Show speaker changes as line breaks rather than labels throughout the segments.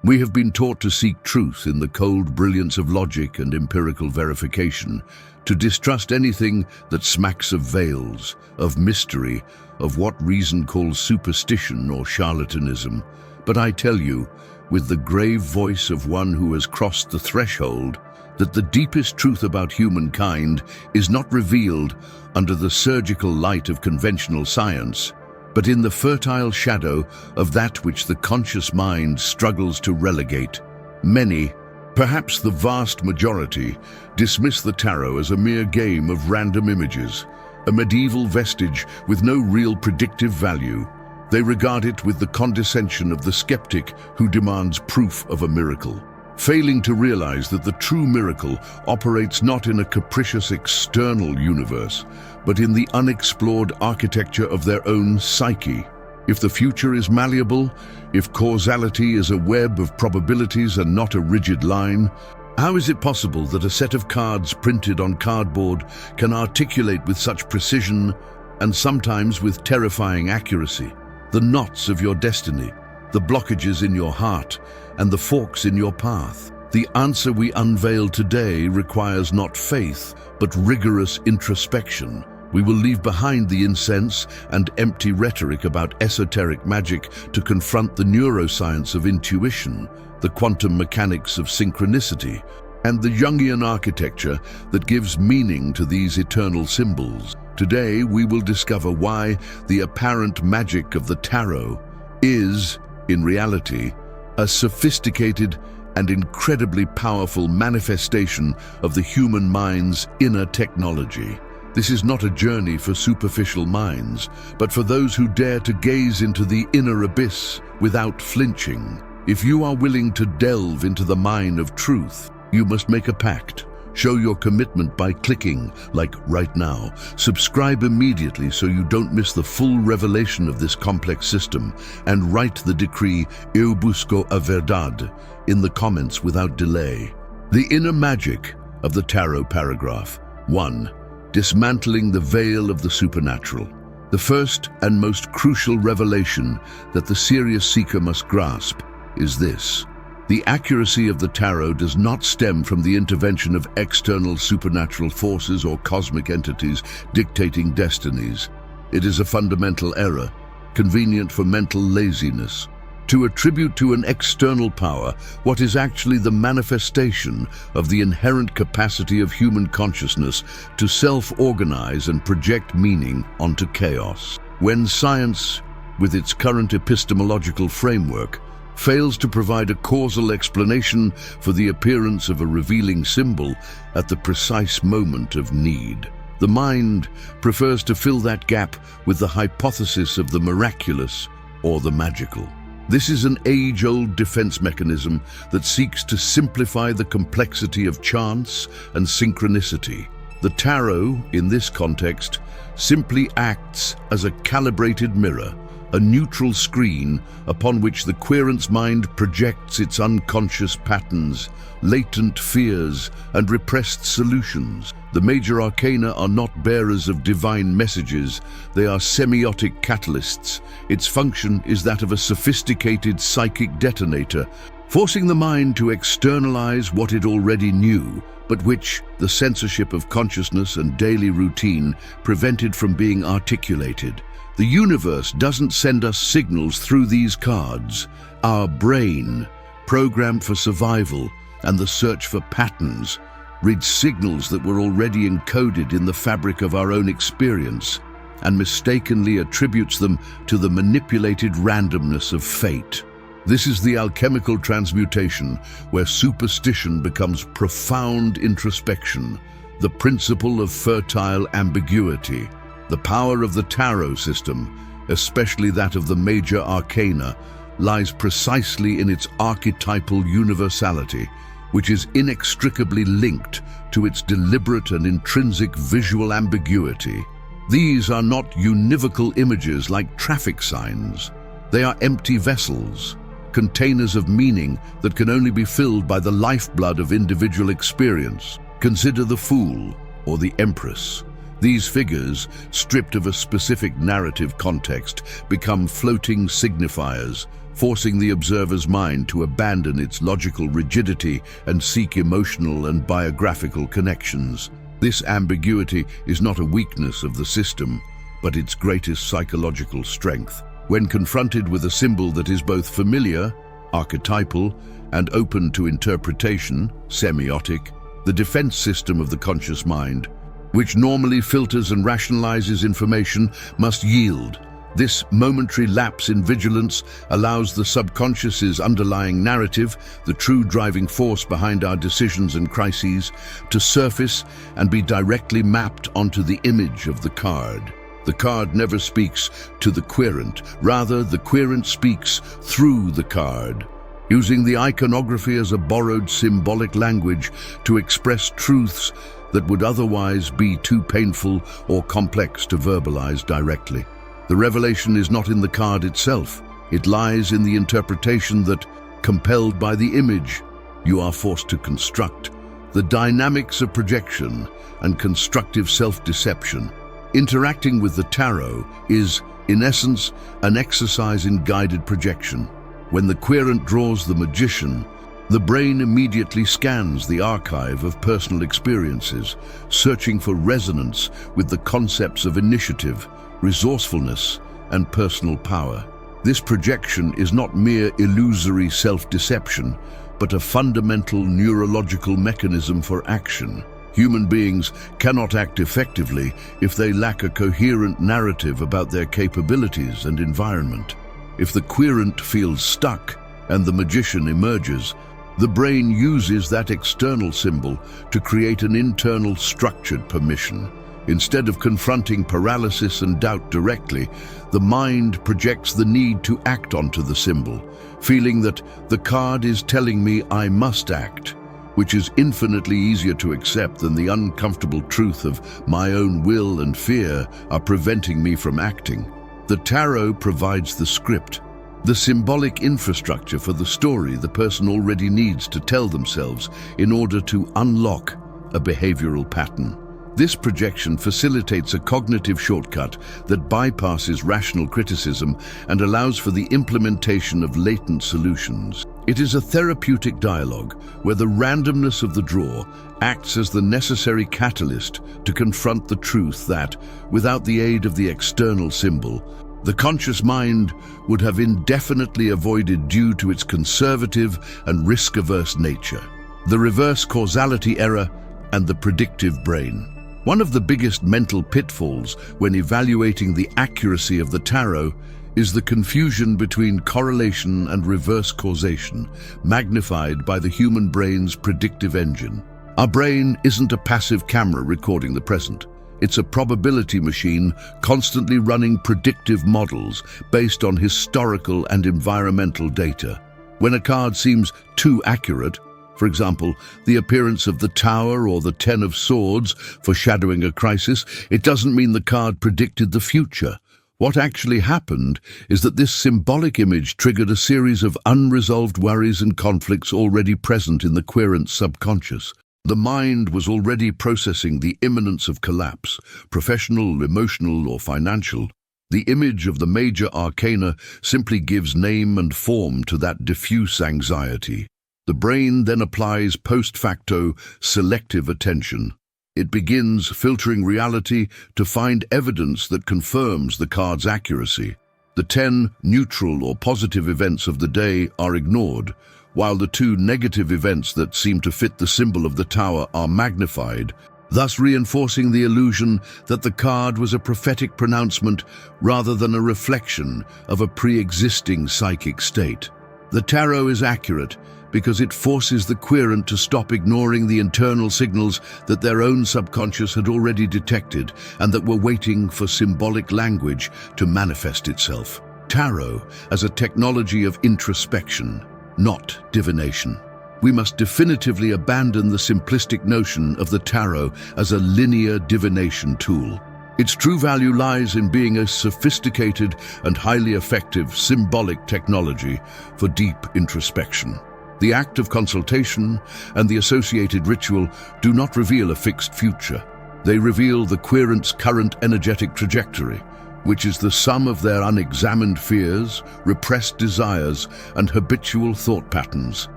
We have been taught to seek truth in the cold brilliance of logic and empirical verification, to distrust anything that smacks of veils, of mystery, of what reason calls superstition or charlatanism. But I tell you, with the grave voice of one who has crossed the threshold, that the deepest truth about humankind is not revealed under the surgical light of conventional science, but in the fertile shadow of that which the conscious mind struggles to relegate. Many, perhaps the vast majority, dismiss the tarot as a mere game of random images, a medieval vestige with no real predictive value. They regard it with the condescension of the skeptic who demands proof of a miracle, failing to realize that the true miracle operates not in a capricious external universe, but in the unexplored architecture of their own psyche. If the future is malleable, if causality is a web of probabilities and not a rigid line, how is it possible that a set of cards printed on cardboard can articulate with such precision and sometimes with terrifying accuracy the knots of your destiny, the blockages in your heart, and the forks in your path? The answer we unveil today requires not faith, but rigorous introspection. We will leave behind the incense and empty rhetoric about esoteric magic to confront the neuroscience of intuition, the quantum mechanics of synchronicity, and the Jungian architecture that gives meaning to these eternal symbols. Today, we will discover why the apparent magic of the tarot is, in reality, a sophisticated and incredibly powerful manifestation of the human mind's inner technology. This is not a journey for superficial minds, but for those who dare to gaze into the inner abyss without flinching. If you are willing to delve into the mine of truth, you must make a pact. Show your commitment by clicking, like right now. Subscribe immediately so you don't miss the full revelation of this complex system, and write the decree Eu busco a verdade in the comments without delay. The inner magic of the tarot paragraph. 1. Dismantling the veil of the supernatural. The first and most crucial revelation that the serious seeker must grasp is this: the accuracy of the tarot does not stem from the intervention of external supernatural forces or cosmic entities dictating destinies. It is a fundamental error, convenient for mental laziness, to attribute to an external power what is actually the manifestation of the inherent capacity of human consciousness to self-organize and project meaning onto chaos. When science, with its current epistemological framework, fails to provide a causal explanation for the appearance of a revealing symbol at the precise moment of need, the mind prefers to fill that gap with the hypothesis of the miraculous or the magical. This is an age-old defense mechanism that seeks to simplify the complexity of chance and synchronicity. The tarot, in this context, simply acts as a calibrated mirror, a neutral screen upon which the querent's mind projects its unconscious patterns, latent fears, and repressed solutions. The major arcana are not bearers of divine messages, they are semiotic catalysts. Its function is that of a sophisticated psychic detonator, forcing the mind to externalize what it already knew, but which the censorship of consciousness and daily routine prevented from being articulated. The universe doesn't send us signals through these cards. Our brain, programmed for survival and the search for patterns, reads signals that were already encoded in the fabric of our own experience and mistakenly attributes them to the manipulated randomness of fate. This is the alchemical transmutation where superstition becomes profound introspection, the principle of fertile ambiguity. The power of the tarot system, especially that of the major arcana, lies precisely in its archetypal universality, which is inextricably linked to its deliberate and intrinsic visual ambiguity. These are not univocal images like traffic signs. They are empty vessels, containers of meaning that can only be filled by the lifeblood of individual experience. Consider the Fool or the Empress. These figures, stripped of a specific narrative context, become floating signifiers, forcing the observer's mind to abandon its logical rigidity and seek emotional and biographical connections. This ambiguity is not a weakness of the system, but its greatest psychological strength. When confronted with a symbol that is both familiar, archetypal, and open to interpretation, semiotic, the defense system of the conscious mind, which normally filters and rationalizes information, must yield. This momentary lapse in vigilance allows the subconscious's underlying narrative, the true driving force behind our decisions and crises, to surface and be directly mapped onto the image of the card. The card never speaks to the querent, rather the querent speaks through the card, using the iconography as a borrowed symbolic language to express truths that would otherwise be too painful or complex to verbalize directly. The revelation is not in the card itself. It lies in the interpretation that, compelled by the image, you are forced to construct. The dynamics of projection and constructive self-deception. Interacting with the tarot is, in essence, an exercise in guided projection. When the querent draws the magician, the brain immediately scans the archive of personal experiences, searching for resonance with the concepts of initiative, resourcefulness, and personal power. This projection is not mere illusory self-deception, but a fundamental neurological mechanism for action. Human beings cannot act effectively if they lack a coherent narrative about their capabilities and environment. If the querent feels stuck and the magician emerges, the brain uses that external symbol to create an internal structured permission. Instead of confronting paralysis and doubt directly, the mind projects the need to act onto the symbol, feeling that the card is telling me I must act, which is infinitely easier to accept than the uncomfortable truth of my own will and fear are preventing me from acting. The tarot provides the script, the symbolic infrastructure for the story the person already needs to tell themselves in order to unlock a behavioral pattern. This projection facilitates a cognitive shortcut that bypasses rational criticism and allows for the implementation of latent solutions. It is a therapeutic dialogue where the randomness of the draw acts as the necessary catalyst to confront the truth that, without the aid of the external symbol, the conscious mind would have indefinitely avoided due to its conservative and risk-averse nature. The reverse causality error and the predictive brain. One of the biggest mental pitfalls when evaluating the accuracy of the tarot is the confusion between correlation and reverse causation, magnified by the human brain's predictive engine. Our brain isn't a passive camera recording the present. It's a probability machine constantly running predictive models based on historical and environmental data. When a card seems too accurate, for example, the appearance of the Tower or the Ten of Swords foreshadowing a crisis, it doesn't mean the card predicted the future. What actually happened is that this symbolic image triggered a series of unresolved worries and conflicts already present in the querent's subconscious. The mind was already processing the imminence of collapse, professional, emotional, or financial. The image of the major arcana simply gives name and form to that diffuse anxiety. The brain then applies post facto selective attention. It begins filtering reality to find evidence that confirms the card's accuracy. The 10 neutral or positive events of the day are ignored, while the 2 negative events that seem to fit the symbol of the Tower are magnified, thus reinforcing the illusion that the card was a prophetic pronouncement rather than a reflection of a pre-existing psychic state. The tarot is accurate because it forces the querent to stop ignoring the internal signals that their own subconscious had already detected and that were waiting for symbolic language to manifest itself. Tarot as a technology of introspection, not divination. We must definitively abandon the simplistic notion of the tarot as a linear divination tool. Its true value lies in being a sophisticated and highly effective symbolic technology for deep introspection. The act of consultation and the associated ritual do not reveal a fixed future. They reveal the querent's current energetic trajectory, which is the sum of their unexamined fears, repressed desires, and habitual thought patterns.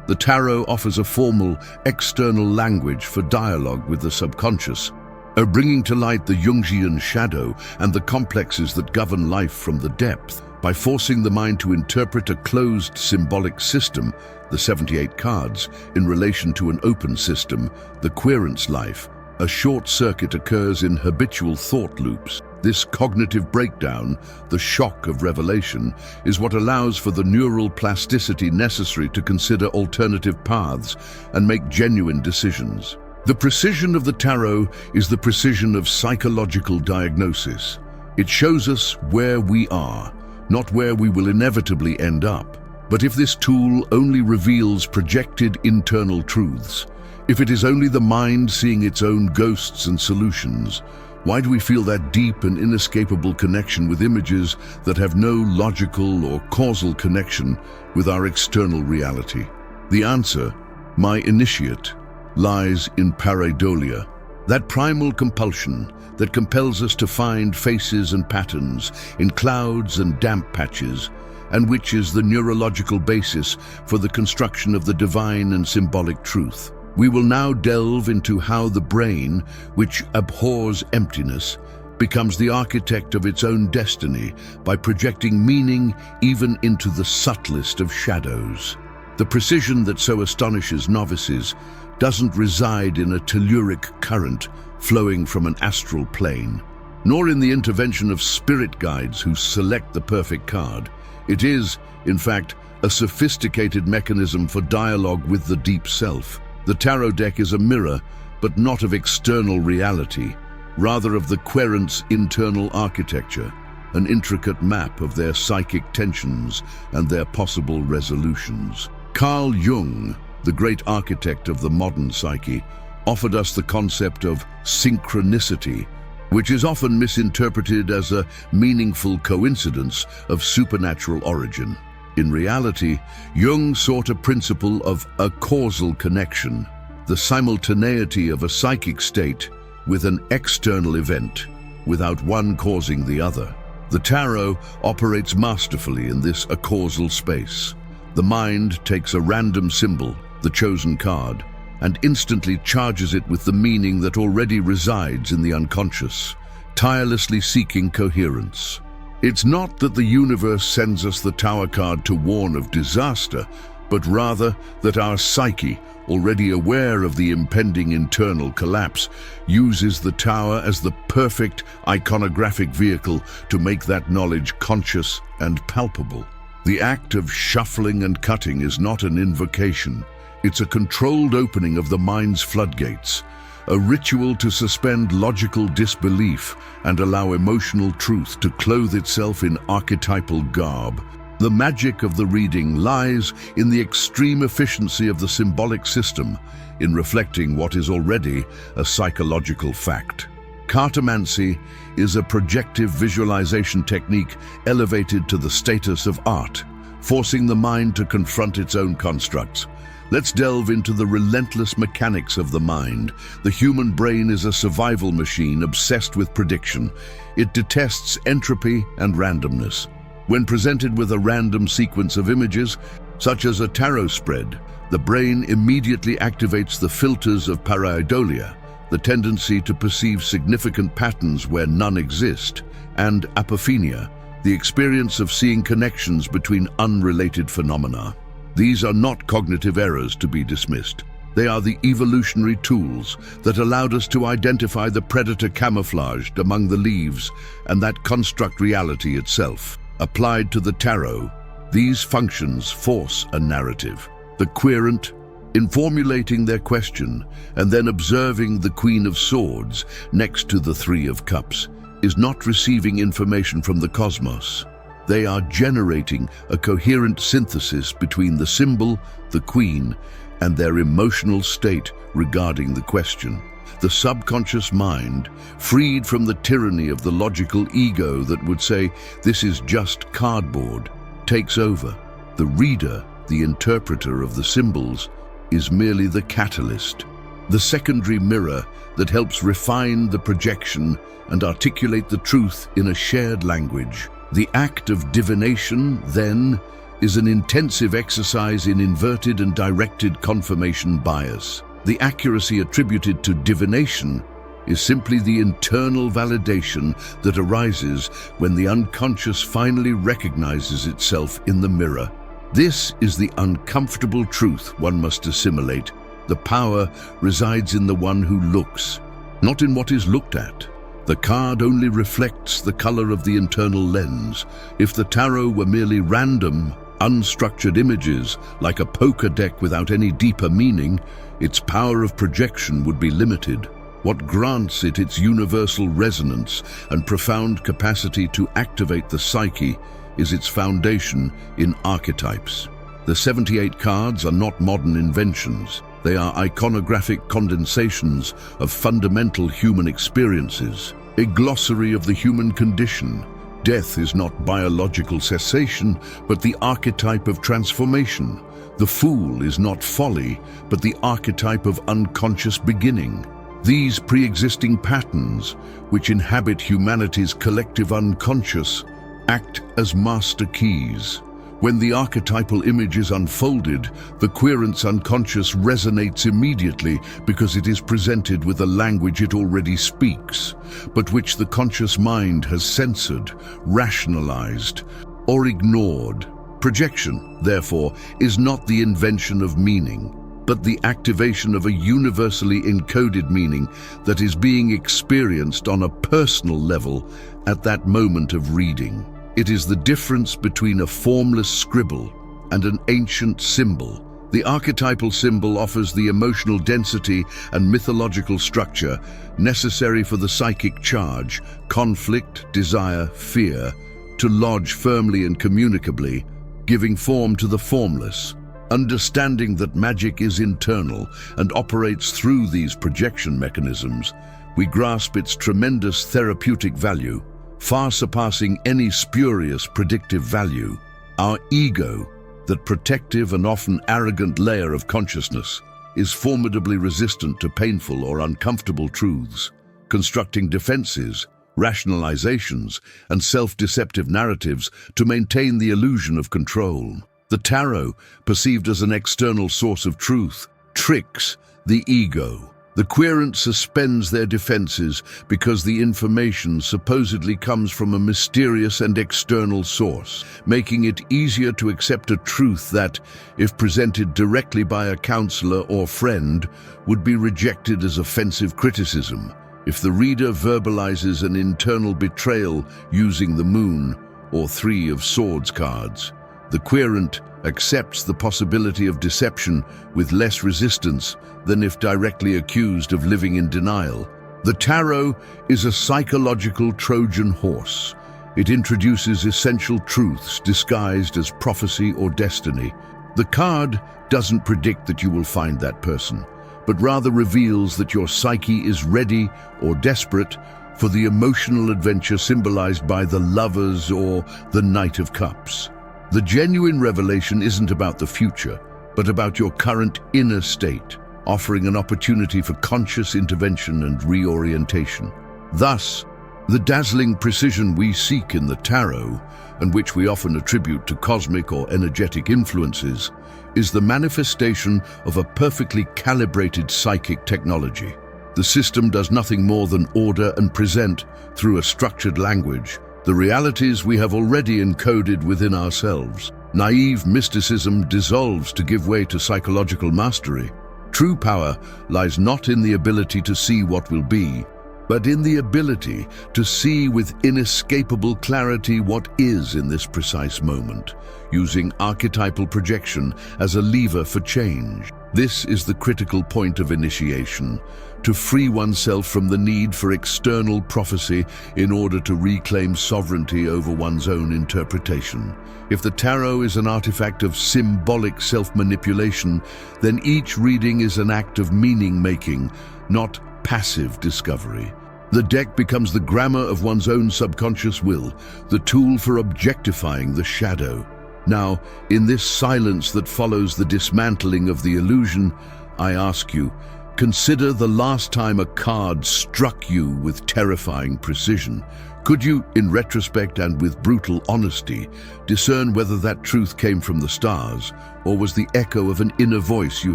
The tarot offers a formal, external language for dialogue with the subconscious, bringing to light the Jungian shadow and the complexes that govern life from the depth. By forcing the mind to interpret a closed symbolic system, the 78 cards, in relation to an open system, the querent's life, a short circuit occurs in habitual thought loops. This cognitive breakdown, the shock of revelation, is what allows for the neural plasticity necessary to consider alternative paths and make genuine decisions. The precision of the tarot is the precision of psychological diagnosis. It shows us where we are, not where we will inevitably end up. But if this tool only reveals projected internal truths, if it is only the mind seeing its own ghosts and solutions, why do we feel that deep and inescapable connection with images that have no logical or causal connection with our external reality? The answer, my initiate, lies in pareidolia, that primal compulsion that compels us to find faces and patterns in clouds and damp patches, and which is the neurological basis for the construction of the divine and symbolic truth. We will now delve into how the brain, which abhors emptiness, becomes the architect of its own destiny by projecting meaning even into the subtlest of shadows. The precision that so astonishes novices doesn't reside in a telluric current flowing from an astral plane, nor in the intervention of spirit guides who select the perfect card. It is, in fact, a sophisticated mechanism for dialogue with the deep self. The tarot deck is a mirror, but not of external reality, rather of the querent's internal architecture, an intricate map of their psychic tensions and their possible resolutions. Carl Jung, the great architect of the modern psyche, offered us the concept of synchronicity, which is often misinterpreted as a meaningful coincidence of supernatural origin. In reality, Jung sought a principle of a causal connection, the simultaneity of a psychic state with an external event, without one causing the other. The tarot operates masterfully in this acausal space. The mind takes a random symbol, the chosen card, and instantly charges it with the meaning that already resides in the unconscious, tirelessly seeking coherence. It's not that the universe sends us the Tower card to warn of disaster, but rather that our psyche, already aware of the impending internal collapse, uses the Tower as the perfect iconographic vehicle to make that knowledge conscious and palpable. The act of shuffling and cutting is not an invocation. It's a controlled opening of the mind's floodgates, a ritual to suspend logical disbelief and allow emotional truth to clothe itself in archetypal garb. The magic of the reading lies in the extreme efficiency of the symbolic system, in reflecting what is already a psychological fact. Cartomancy is a projective visualization technique elevated to the status of art, forcing the mind to confront its own constructs. Let's delve into the relentless mechanics of the mind. The human brain is a survival machine obsessed with prediction. It detests entropy and randomness. When presented with a random sequence of images, such as a tarot spread, the brain immediately activates the filters of pareidolia, the tendency to perceive significant patterns where none exist, and apophenia, the experience of seeing connections between unrelated phenomena. These are not cognitive errors to be dismissed. They are the evolutionary tools that allowed us to identify the predator camouflaged among the leaves and that construct reality itself. Applied to the tarot, these functions force a narrative. The querent, in formulating their question and then observing the Queen of Swords next to the Three of Cups, is not receiving information from the cosmos. They are generating a coherent synthesis between the symbol, the queen, and their emotional state regarding the question. The subconscious mind, freed from the tyranny of the logical ego that would say, "This is just cardboard," takes over. The reader, the interpreter of the symbols, is merely the catalyst, the secondary mirror that helps refine the projection and articulate the truth in a shared language. The act of divination, then, is an intensive exercise in inverted and directed confirmation bias. The accuracy attributed to divination is simply the internal validation that arises when the unconscious finally recognizes itself in the mirror. This is the uncomfortable truth one must assimilate. The power resides in the one who looks, not in what is looked at. The card only reflects the color of the internal lens. If the tarot were merely random, unstructured images, like a poker deck without any deeper meaning, its power of projection would be limited. What grants it its universal resonance and profound capacity to activate the psyche is its foundation in archetypes. The 78 cards are not modern inventions. They are iconographic condensations of fundamental human experiences, a glossary of the human condition. Death is not biological cessation, but the archetype of transformation. The fool is not folly, but the archetype of unconscious beginning. These pre-existing patterns, which inhabit humanity's collective unconscious, act as master keys. When the archetypal image is unfolded, the querent's unconscious resonates immediately because it is presented with a language it already speaks, but which the conscious mind has censored, rationalized, or ignored. Projection, therefore, is not the invention of meaning, but the activation of a universally encoded meaning that is being experienced on a personal level at that moment of reading. It is the difference between a formless scribble and an ancient symbol. The archetypal symbol offers the emotional density and mythological structure necessary for the psychic charge, conflict, desire, fear, to lodge firmly and communicably, giving form to the formless. Understanding that magic is internal and operates through these projection mechanisms, we grasp its tremendous therapeutic value, far surpassing any spurious predictive value. Our ego, that protective and often arrogant layer of consciousness, is formidably resistant to painful or uncomfortable truths, constructing defenses, rationalizations, and self-deceptive narratives to maintain the illusion of control. The tarot, perceived as an external source of truth, tricks the ego. The querent suspends their defenses because the information supposedly comes from a mysterious and external source, making it easier to accept a truth that, if presented directly by a counselor or friend, would be rejected as offensive criticism. If the reader verbalizes an internal betrayal using the Moon or Three of Swords cards, the querent accepts the possibility of deception with less resistance than if directly accused of living in denial. The tarot is a psychological Trojan horse. It introduces essential truths disguised as prophecy or destiny. The card doesn't predict that you will find that person, but rather reveals that your psyche is ready or desperate for the emotional adventure symbolized by the Lovers or the Knight of Cups. The genuine revelation isn't about the future, but about your current inner state, offering an opportunity for conscious intervention and reorientation. Thus, the dazzling precision we seek in the tarot, and which we often attribute to cosmic or energetic influences, is the manifestation of a perfectly calibrated psychic technology. The system does nothing more than order and present, through a structured language, the realities we have already encoded within ourselves. Naive mysticism dissolves to give way to psychological mastery. True power lies not in the ability to see what will be, but in the ability to see with inescapable clarity what is in this precise moment, using archetypal projection as a lever for change. This is the critical point of initiation, to free oneself from the need for external prophecy in order to reclaim sovereignty over one's own interpretation. If the tarot is an artifact of symbolic self-manipulation, then each reading is an act of meaning-making, not passive discovery. The deck becomes the grammar of one's own subconscious will, the tool for objectifying the shadow. Now, in this silence that follows the dismantling of the illusion, I ask you, Consider the last time a card struck you with terrifying precision. Could you, in retrospect and with brutal honesty, discern whether that truth came from the stars, or was the echo of an inner voice you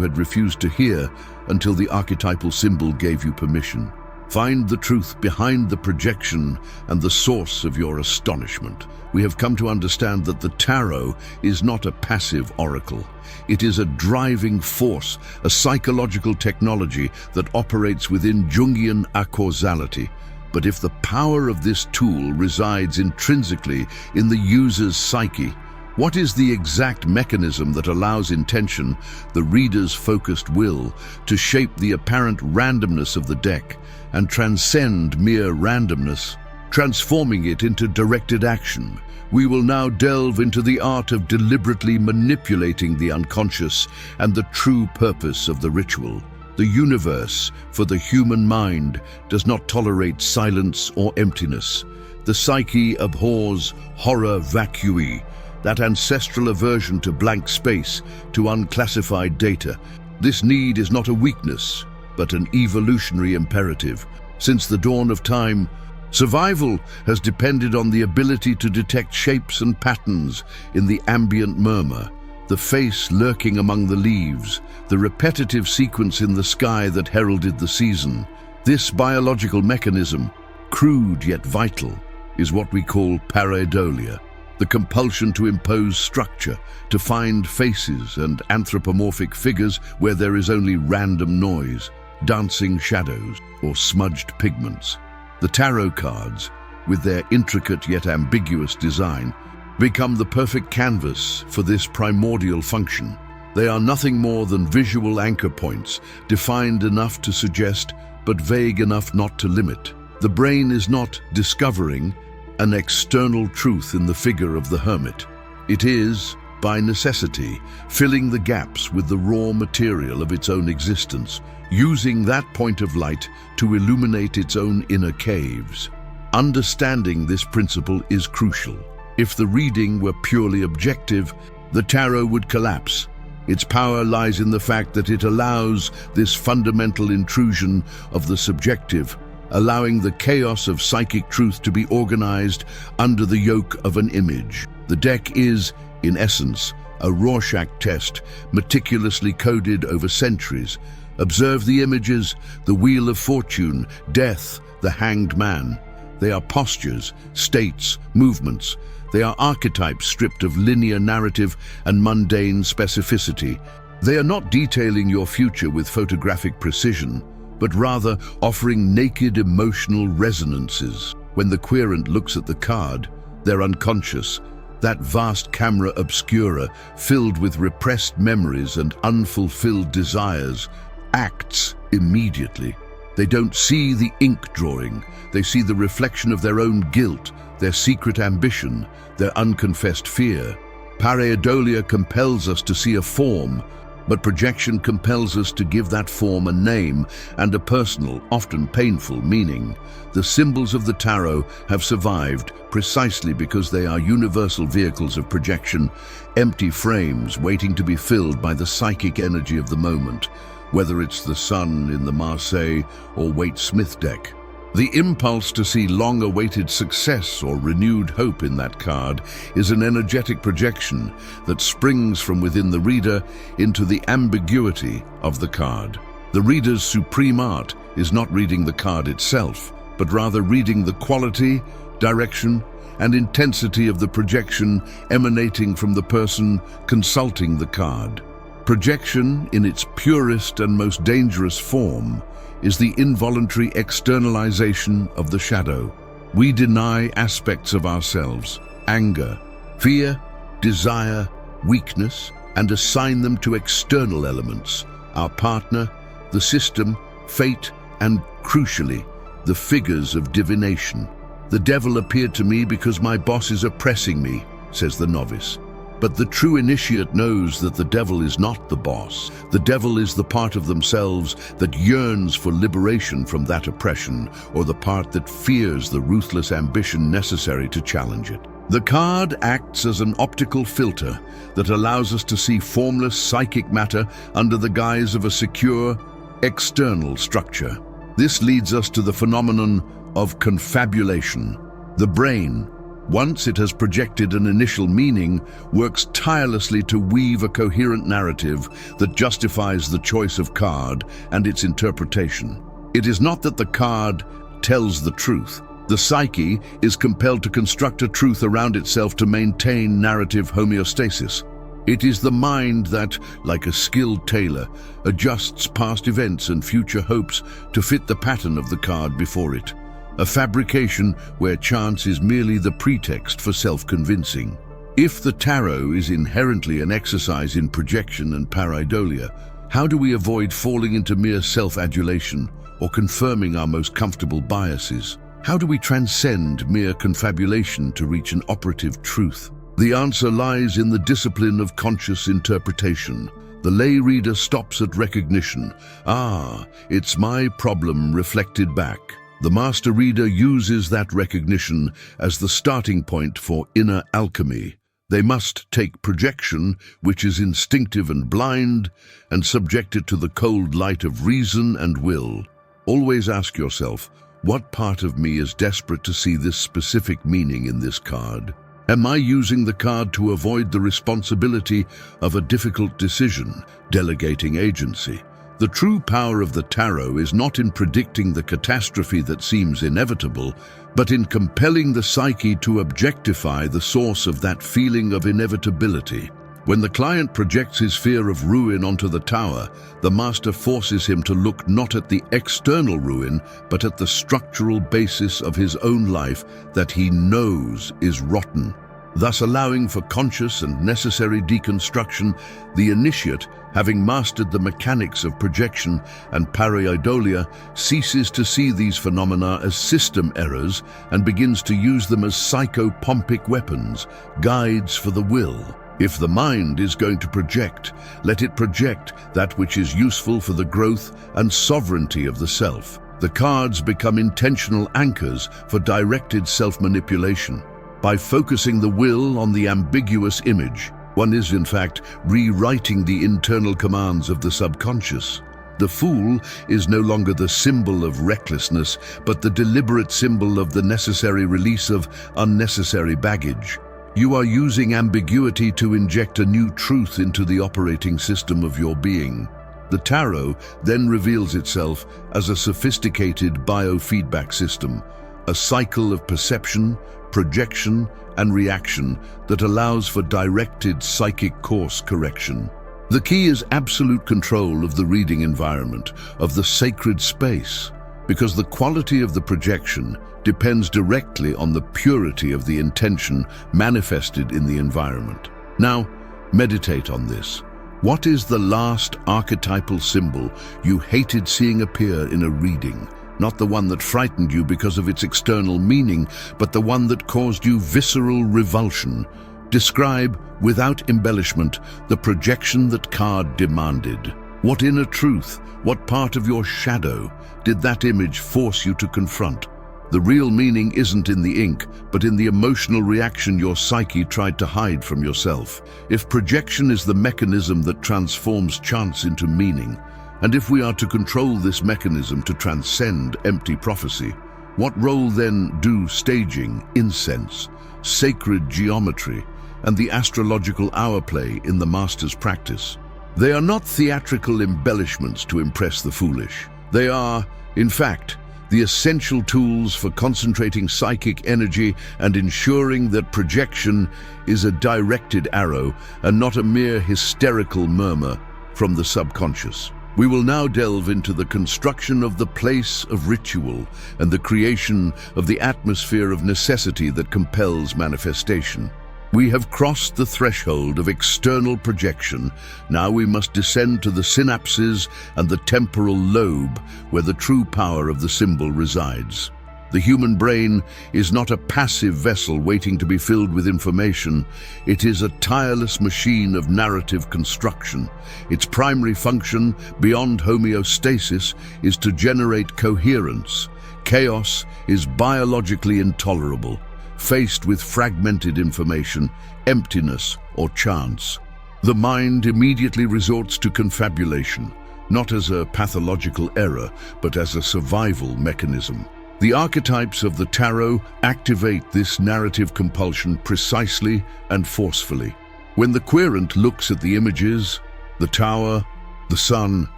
had refused to hear until the archetypal symbol gave you permission? Find the truth behind the projection and the source of your astonishment. We have come to understand that the tarot is not a passive oracle. It is a driving force, a psychological technology that operates within Jungian acausality. But if the power of this tool resides intrinsically in the user's psyche, what is the exact mechanism that allows intention, the reader's focused will, to shape the apparent randomness of the deck and transcend mere randomness, transforming it into directed action? We will now delve into the art of deliberately manipulating the unconscious and the true purpose of the ritual. The universe, for the human mind, does not tolerate silence or emptiness. The psyche abhors horror vacui, that ancestral aversion to blank space, to unclassified data. This need is not a weakness, but an evolutionary imperative. Since the dawn of time, survival has depended on the ability to detect shapes and patterns in the ambient murmur, the face lurking among the leaves, the repetitive sequence in the sky that heralded the season. This biological mechanism, crude yet vital, is what we call pareidolia, the compulsion to impose structure, to find faces and anthropomorphic figures where there is only random noise, dancing shadows, or smudged pigments. The tarot cards, with their intricate yet ambiguous design, become the perfect canvas for this primordial function. They are nothing more than visual anchor points, defined enough to suggest, but vague enough not to limit. The brain is not discovering an external truth in the figure of the hermit. It is, by necessity, filling the gaps with the raw material of its own existence, using that point of light to illuminate its own inner caves. Understanding this principle is crucial. If the reading were purely objective, the tarot would collapse. Its power lies in the fact that it allows this fundamental intrusion of the subjective, allowing the chaos of psychic truth to be organized under the yoke of an image. The deck is, in essence, a Rorschach test, meticulously coded over centuries. Observe the images: the Wheel of Fortune, death, the Hanged Man. They are postures, states, movements. They are archetypes stripped of linear narrative and mundane specificity. They are not detailing your future with photographic precision, but rather offering naked emotional resonances. When the querent looks at the card, they're unconscious. That vast camera obscura, filled with repressed memories and unfulfilled desires, acts immediately. They don't see the ink drawing. They see the reflection of their own guilt, their secret ambition, their unconfessed fear. Pareidolia compels us to see a form, but projection compels us to give that form a name and a personal, often painful meaning. The symbols of the tarot have survived precisely because they are universal vehicles of projection, empty frames waiting to be filled by the psychic energy of the moment, whether it's the sun in the Marseille or Waite Smith deck. The impulse to see long-awaited success or renewed hope in that card is an energetic projection that springs from within the reader into the ambiguity of the card. The reader's supreme art is not reading the card itself, but rather reading the quality, direction, and intensity of the projection emanating from the person consulting the card. Projection, in its purest and most dangerous form, is the involuntary externalization of the shadow. We deny aspects of ourselves, anger, fear, desire, weakness, and assign them to external elements, our partner, the system, fate, and, crucially, the figures of divination. The devil appeared to me because my boss is oppressing me, says the novice. But the true initiate knows that the devil is not the boss. The devil is the part of themselves that yearns for liberation from that oppression, or the part that fears the ruthless ambition necessary to challenge it. The card acts as an optical filter that allows us to see formless psychic matter under the guise of a secure, external structure. This leads us to the phenomenon of confabulation. The brain, once it has projected an initial meaning, works tirelessly to weave a coherent narrative that justifies the choice of card and its interpretation. It is not that the card tells the truth. The psyche is compelled to construct a truth around itself to maintain narrative homeostasis. It is the mind that, like a skilled tailor, adjusts past events and future hopes to fit the pattern of the card before it. A fabrication where chance is merely the pretext for self-convincing. If the tarot is inherently an exercise in projection and pareidolia, how do we avoid falling into mere self-adulation or confirming our most comfortable biases? How do we transcend mere confabulation to reach an operative truth? The answer lies in the discipline of conscious interpretation. The lay reader stops at recognition. Ah, it's my problem reflected back. The master reader uses that recognition as the starting point for inner alchemy. They must take projection, which is instinctive and blind, and subject it to the cold light of reason and will. Always ask yourself, what part of me is desperate to see this specific meaning in this card? Am I using the card to avoid the responsibility of a difficult decision, delegating agency? The true power of the tarot is not in predicting the catastrophe that seems inevitable, but in compelling the psyche to objectify the source of that feeling of inevitability. When the client projects his fear of ruin onto the tower, the master forces him to look not at the external ruin, but at the structural basis of his own life that he knows is rotten. Thus allowing for conscious and necessary deconstruction, the initiate, having mastered the mechanics of projection and pareidolia, ceases to see these phenomena as system errors and begins to use them as psychopompic weapons, guides for the will. If the mind is going to project, let it project that which is useful for the growth and sovereignty of the self. The cards become intentional anchors for directed self-manipulation. By focusing the will on the ambiguous image, one is in fact rewriting the internal commands of the subconscious. The fool is no longer the symbol of recklessness, but the deliberate symbol of the necessary release of unnecessary baggage. You are using ambiguity to inject a new truth into the operating system of your being. The tarot then reveals itself as a sophisticated biofeedback system, a cycle of perception, projection, and reaction that allows for directed psychic course correction. The key is absolute control of the reading environment, of the sacred space, because the quality of the projection depends directly on the purity of the intention manifested in the environment. Now, meditate on this. What is the last archetypal symbol you hated seeing appear in a reading? Not the one that frightened you because of its external meaning, but the one that caused you visceral revulsion. Describe, without embellishment, the projection that card demanded. What inner truth, what part of your shadow did that image force you to confront? The real meaning isn't in the ink, but in the emotional reaction your psyche tried to hide from yourself. If projection is the mechanism that transforms chance into meaning, and if we are to control this mechanism to transcend empty prophecy, what role then do staging, incense, sacred geometry, and the astrological hour play in the master's practice? They are not theatrical embellishments to impress the foolish. They are, in fact, the essential tools for concentrating psychic energy and ensuring that projection is a directed arrow and not a mere hysterical murmur from the subconscious. We will now delve into the construction of the place of ritual and the creation of the atmosphere of necessity that compels manifestation. We have crossed the threshold of external projection. Now we must descend to the synapses and the temporal lobe where the true power of the symbol resides. The human brain is not a passive vessel waiting to be filled with information. It is a tireless machine of narrative construction. Its primary function, beyond homeostasis, is to generate coherence. Chaos is biologically intolerable. Faced with fragmented information, emptiness, or chance, the mind immediately resorts to confabulation, not as a pathological error, but as a survival mechanism. The archetypes of the tarot activate this narrative compulsion precisely and forcefully. When the querent looks at the images, the tower, the sun,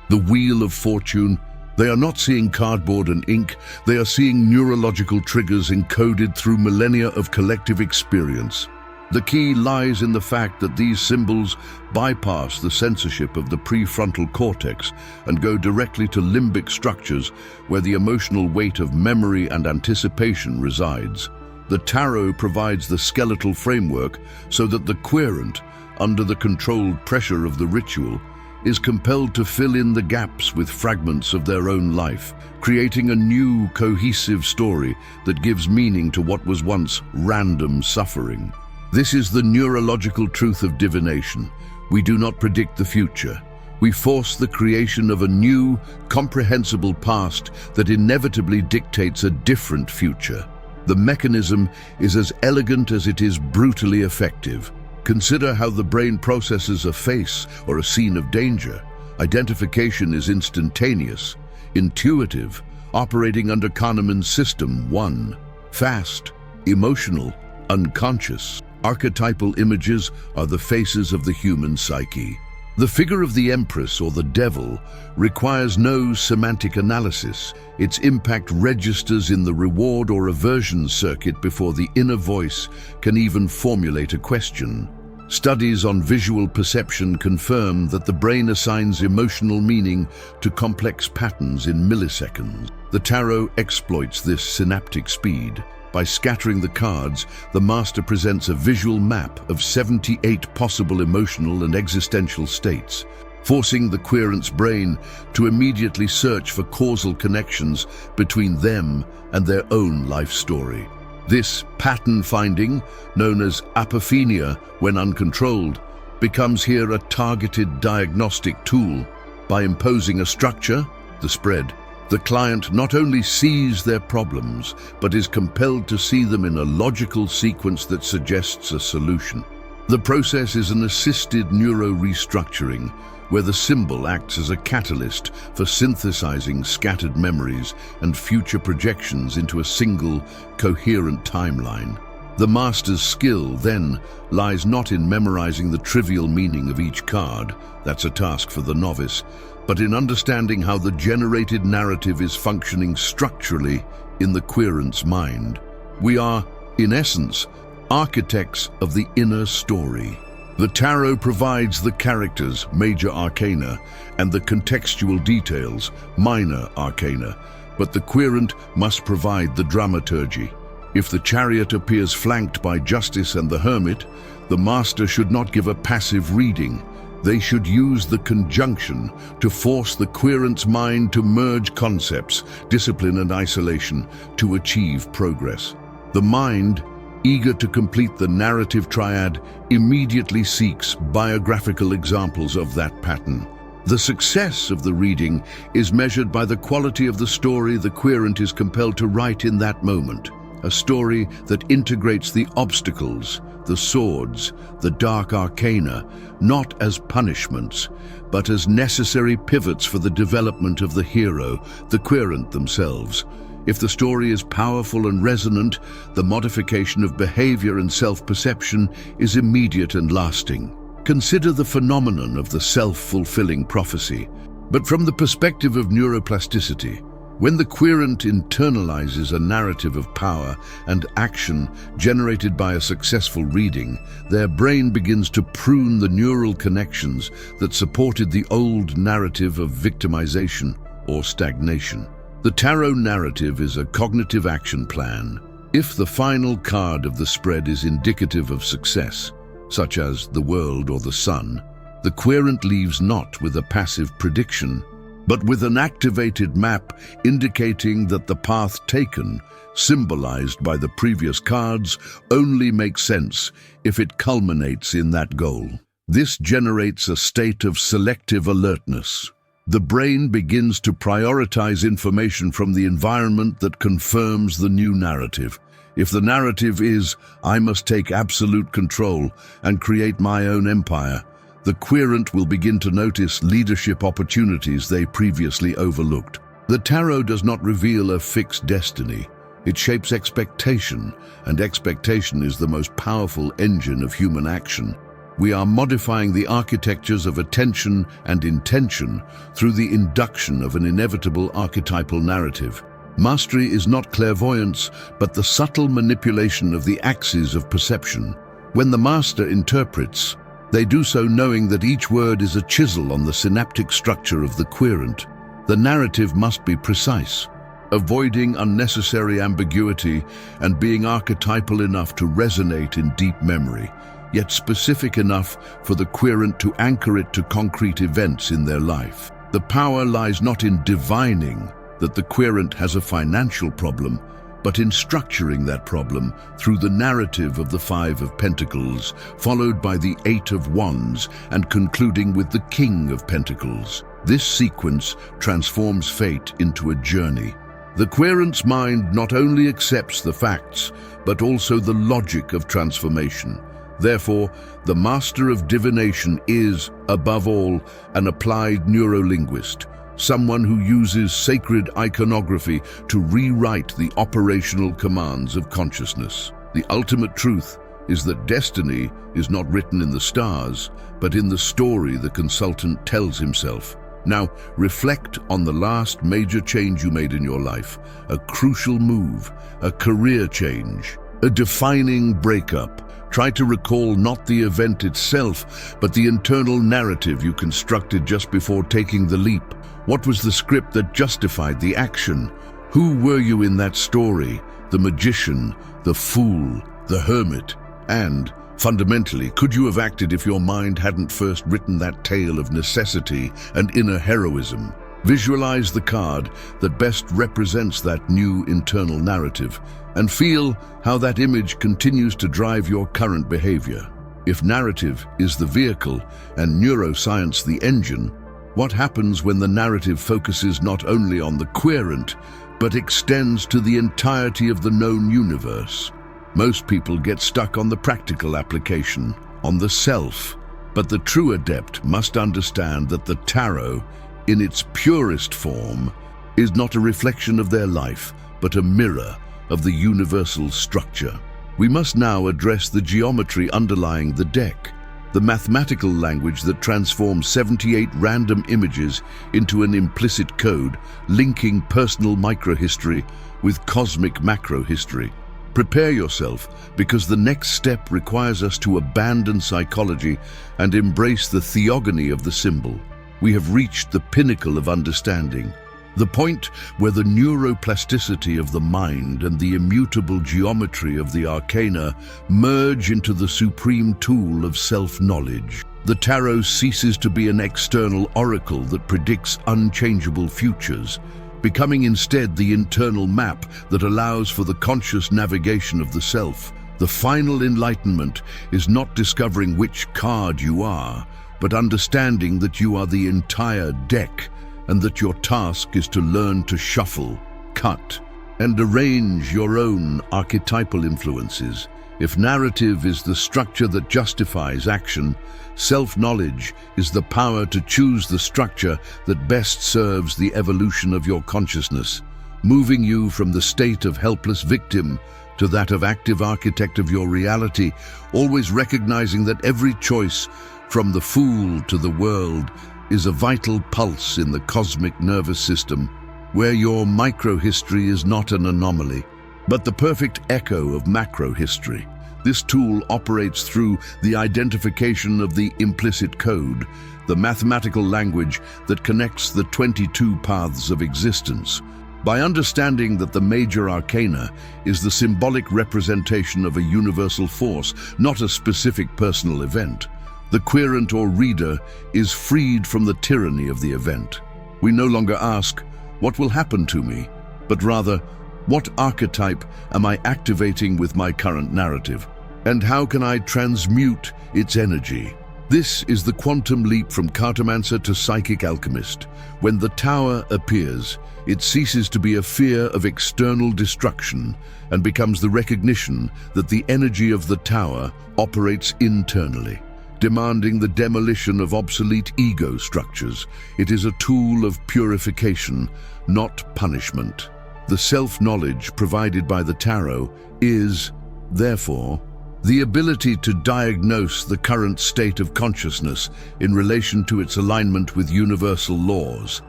the wheel of fortune, they are not seeing cardboard and ink, they are seeing neurological triggers encoded through millennia of collective experience. The key lies in the fact that these symbols bypass the censorship of the prefrontal cortex and go directly to limbic structures where the emotional weight of memory and anticipation resides. The tarot provides the skeletal framework so that the querent, under the controlled pressure of the ritual, is compelled to fill in the gaps with fragments of their own life, creating a new, cohesive story that gives meaning to what was once random suffering. This is the neurological truth of divination. We do not predict the future. We force the creation of a new, comprehensible past that inevitably dictates a different future. The mechanism is as elegant as it is brutally effective. Consider how the brain processes a face or a scene of danger. Identification is instantaneous, intuitive, operating under Kahneman's system 1. Fast, emotional, unconscious. Archetypal images are the faces of the human psyche. The figure of the Empress or the Devil requires no semantic analysis. Its impact registers in the reward or aversion circuit before the inner voice can even formulate a question. Studies on visual perception confirm that the brain assigns emotional meaning to complex patterns in milliseconds. The tarot exploits this synaptic speed. By scattering the cards, the master presents a visual map of 78 possible emotional and existential states, forcing the querent's brain to immediately search for causal connections between them and their own life story. This pattern finding, known as apophenia when uncontrolled, becomes here a targeted diagnostic tool. By imposing a structure, the spread, the client not only sees their problems, but is compelled to see them in a logical sequence that suggests a solution. The process is an assisted neuro-restructuring, where the symbol acts as a catalyst for synthesizing scattered memories and future projections into a single, coherent timeline. The master's skill, then, lies not in memorizing the trivial meaning of each card, that's a task for the novice, but in understanding how the generated narrative is functioning structurally in the querent's mind. We are, in essence, architects of the inner story. The tarot provides the characters, major arcana, and the contextual details, minor arcana, but the querent must provide the dramaturgy. If the chariot appears flanked by justice and the hermit, the master should not give a passive reading. They should use the conjunction to force the querent's mind to merge concepts, discipline and isolation, to achieve progress. The mind, eager to complete the narrative triad, immediately seeks biographical examples of that pattern. The success of the reading is measured by the quality of the story the querent is compelled to write in that moment. A story that integrates the obstacles, the swords, the dark arcana, not as punishments, but as necessary pivots for the development of the hero, the querent themselves. If the story is powerful and resonant, the modification of behavior and self-perception is immediate and lasting. Consider the phenomenon of the self-fulfilling prophecy. But from the perspective of neuroplasticity, when the querent internalizes a narrative of power and action generated by a successful reading, their brain begins to prune the neural connections that supported the old narrative of victimization or stagnation. The tarot narrative is a cognitive action plan. If the final card of the spread is indicative of success, such as the world or the sun, the querent leaves not with a passive prediction, but with an activated map indicating that the path taken, symbolized by the previous cards, only makes sense if it culminates in that goal. This generates a state of selective alertness. The brain begins to prioritize information from the environment that confirms the new narrative. If the narrative is, "I must take absolute control and create my own empire," the querent will begin to notice leadership opportunities they previously overlooked. The tarot does not reveal a fixed destiny. It shapes expectation, and expectation is the most powerful engine of human action. We are modifying the architectures of attention and intention through the induction of an inevitable archetypal narrative. Mastery is not clairvoyance, but the subtle manipulation of the axes of perception. When the master interprets, they do so knowing that each word is a chisel on the synaptic structure of the querent. The narrative must be precise, avoiding unnecessary ambiguity and being archetypal enough to resonate in deep memory, yet specific enough for the querent to anchor it to concrete events in their life. The power lies not in divining that the querent has a financial problem, but in structuring that problem through the narrative of the Five of Pentacles, followed by the Eight of Wands, and concluding with the King of Pentacles. This sequence transforms fate into a journey. The querent's mind not only accepts the facts, but also the logic of transformation. Therefore, the master of divination is, above all, an applied neurolinguist, someone who uses sacred iconography to rewrite the operational commands of consciousness. The ultimate truth is that destiny is not written in the stars, but in the story the consultant tells himself. Now, reflect on the last major change you made in your life, a crucial move, a career change, a defining breakup. Try to recall not the event itself, but the internal narrative you constructed just before taking the leap. What was the script that justified the action? Who were you in that story? The magician, the fool, the hermit? And, fundamentally, could you have acted if your mind hadn't first written that tale of necessity and inner heroism? Visualize the card that best represents that new internal narrative, and feel how that image continues to drive your current behavior. If narrative is the vehicle and neuroscience the engine, what happens when the narrative focuses not only on the querent, but extends to the entirety of the known universe? Most people get stuck on the practical application, on the self, but the true adept must understand that the tarot, in its purest form, is not a reflection of their life, but a mirror of the universal structure. We must now address the geometry underlying the deck, the mathematical language that transforms 78 random images into an implicit code, linking personal microhistory with cosmic macrohistory. Prepare yourself, because the next step requires us to abandon psychology and embrace the theogony of the symbol. We have reached the pinnacle of understanding, the point where the neuroplasticity of the mind and the immutable geometry of the arcana merge into the supreme tool of self-knowledge. The tarot ceases to be an external oracle that predicts unchangeable futures, becoming instead the internal map that allows for the conscious navigation of the self. The final enlightenment is not discovering which card you are, but understanding that you are the entire deck, and that your task is to learn to shuffle, cut, and arrange your own archetypal influences. If narrative is the structure that justifies action, self-knowledge is the power to choose the structure that best serves the evolution of your consciousness, moving you from the state of helpless victim to that of active architect of your reality, always recognizing that every choice, from the fool to the world, is a vital pulse in the cosmic nervous system, where your microhistory is not an anomaly, but the perfect echo of macrohistory. This tool operates through the identification of the implicit code, the mathematical language that connects the 22 paths of existence. By understanding that the major arcana is the symbolic representation of a universal force, not a specific personal event, the querent or reader is freed from the tyranny of the event. We no longer ask, "What will happen to me?" but rather, "What archetype am I activating with my current narrative? And how can I transmute its energy?" This is the quantum leap from cartomancer to psychic alchemist. When the tower appears, it ceases to be a fear of external destruction and becomes the recognition that the energy of the tower operates internally. demanding the demolition of obsolete ego structures. It is a tool of purification, not punishment. The self-knowledge provided by the tarot is, therefore, the ability to diagnose the current state of consciousness in relation to its alignment with universal laws,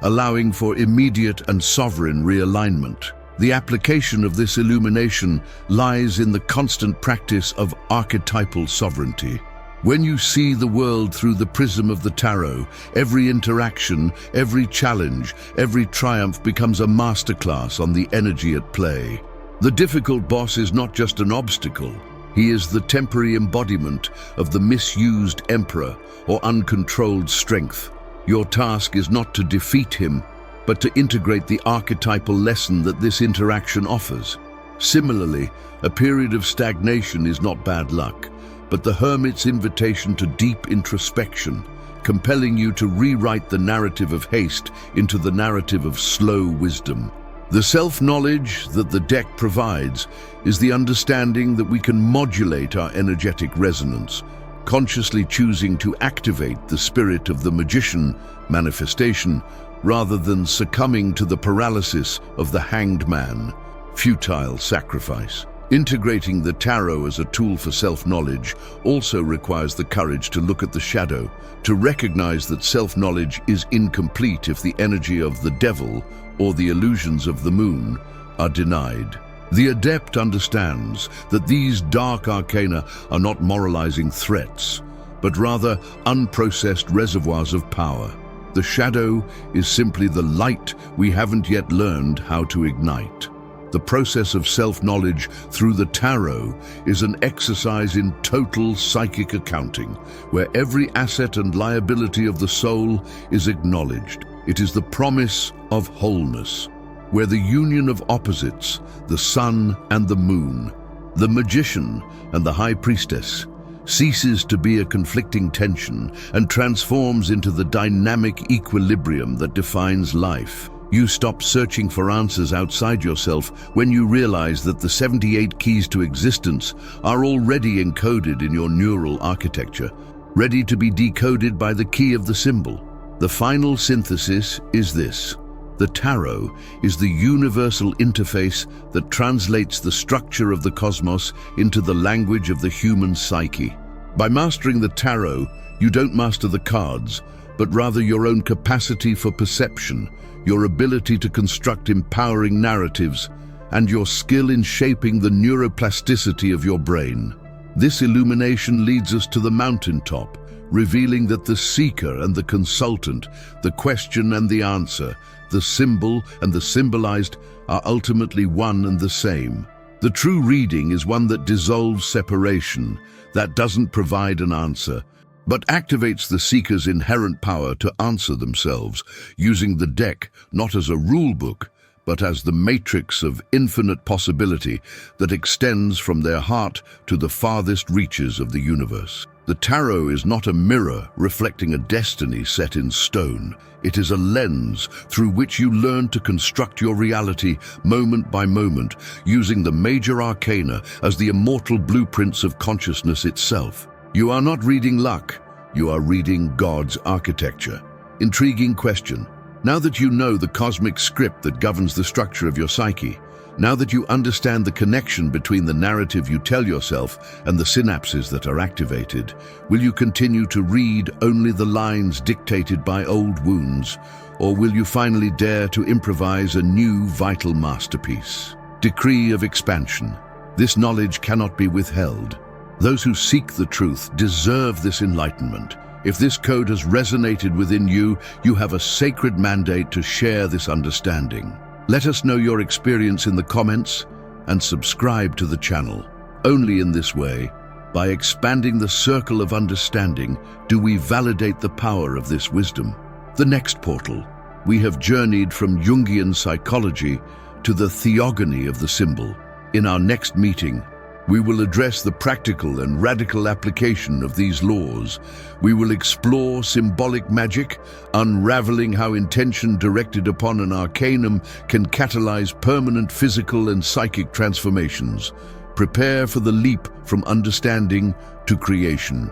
allowing for immediate and sovereign realignment. The application of this illumination lies in the constant practice of archetypal sovereignty. When you see the world through the prism of the tarot, every interaction, every challenge, every triumph becomes a masterclass on the energy at play. The difficult boss is not just an obstacle. He is the temporary embodiment of the misused emperor or uncontrolled strength. Your task is not to defeat him, but to integrate the archetypal lesson that this interaction offers. Similarly, a period of stagnation is not bad luck, but the hermit's invitation to deep introspection, compelling you to rewrite the narrative of haste into the narrative of slow wisdom. The self-knowledge that the deck provides is the understanding that we can modulate our energetic resonance, consciously choosing to activate the spirit of the magician manifestation rather than succumbing to the paralysis of the hanged man, futile sacrifice. Integrating the tarot as a tool for self-knowledge also requires the courage to look at the shadow, to recognize that self-knowledge is incomplete if the energy of the devil or the illusions of the moon are denied. The adept understands that these dark arcana are not moralizing threats, but rather unprocessed reservoirs of power. The shadow is simply the light we haven't yet learned how to ignite. The process of self-knowledge through the tarot is an exercise in total psychic accounting, where every asset and liability of the soul is acknowledged. It is the promise of wholeness, where the union of opposites, the sun and the moon, the magician and the high priestess, ceases to be a conflicting tension and transforms into the dynamic equilibrium that defines life. You stop searching for answers outside yourself when you realize that the 78 keys to existence are already encoded in your neural architecture, ready to be decoded by the key of the symbol. The final synthesis is this: the tarot is the universal interface that translates the structure of the cosmos into the language of the human psyche. By mastering the tarot, you don't master the cards, but rather your own capacity for perception, your ability to construct empowering narratives, and your skill in shaping the neuroplasticity of your brain. This illumination leads us to the mountaintop, revealing that the seeker and the consultant, the question and the answer, the symbol and the symbolized are ultimately one and the same. The true reading is one that dissolves separation, that doesn't provide an answer, but activates the seeker's inherent power to answer themselves, using the deck not as a rule book, but as the matrix of infinite possibility that extends from their heart to the farthest reaches of the universe. The tarot is not a mirror reflecting a destiny set in stone. It is a lens through which you learn to construct your reality moment by moment, using the major arcana as the immortal blueprints of consciousness itself. You are not reading luck, you are reading God's architecture. Intriguing question. Now that you know the cosmic script that governs the structure of your psyche, now that you understand the connection between the narrative you tell yourself and the synapses that are activated, will you continue to read only the lines dictated by old wounds, or will you finally dare to improvise a new vital masterpiece? Decree of expansion. This knowledge cannot be withheld. Those who seek the truth deserve this enlightenment. If this code has resonated within you, you have a sacred mandate to share this understanding. Let us know your experience in the comments and subscribe to the channel. Only in this way, by expanding the circle of understanding, do we validate the power of this wisdom. The next portal. We have journeyed from Jungian psychology to the theogony of the symbol. In our next meeting, we will address the practical and radical application of these laws. We will explore symbolic magic, unraveling how intention directed upon an arcanum can catalyze permanent physical and psychic transformations. Prepare for the leap from understanding to creation.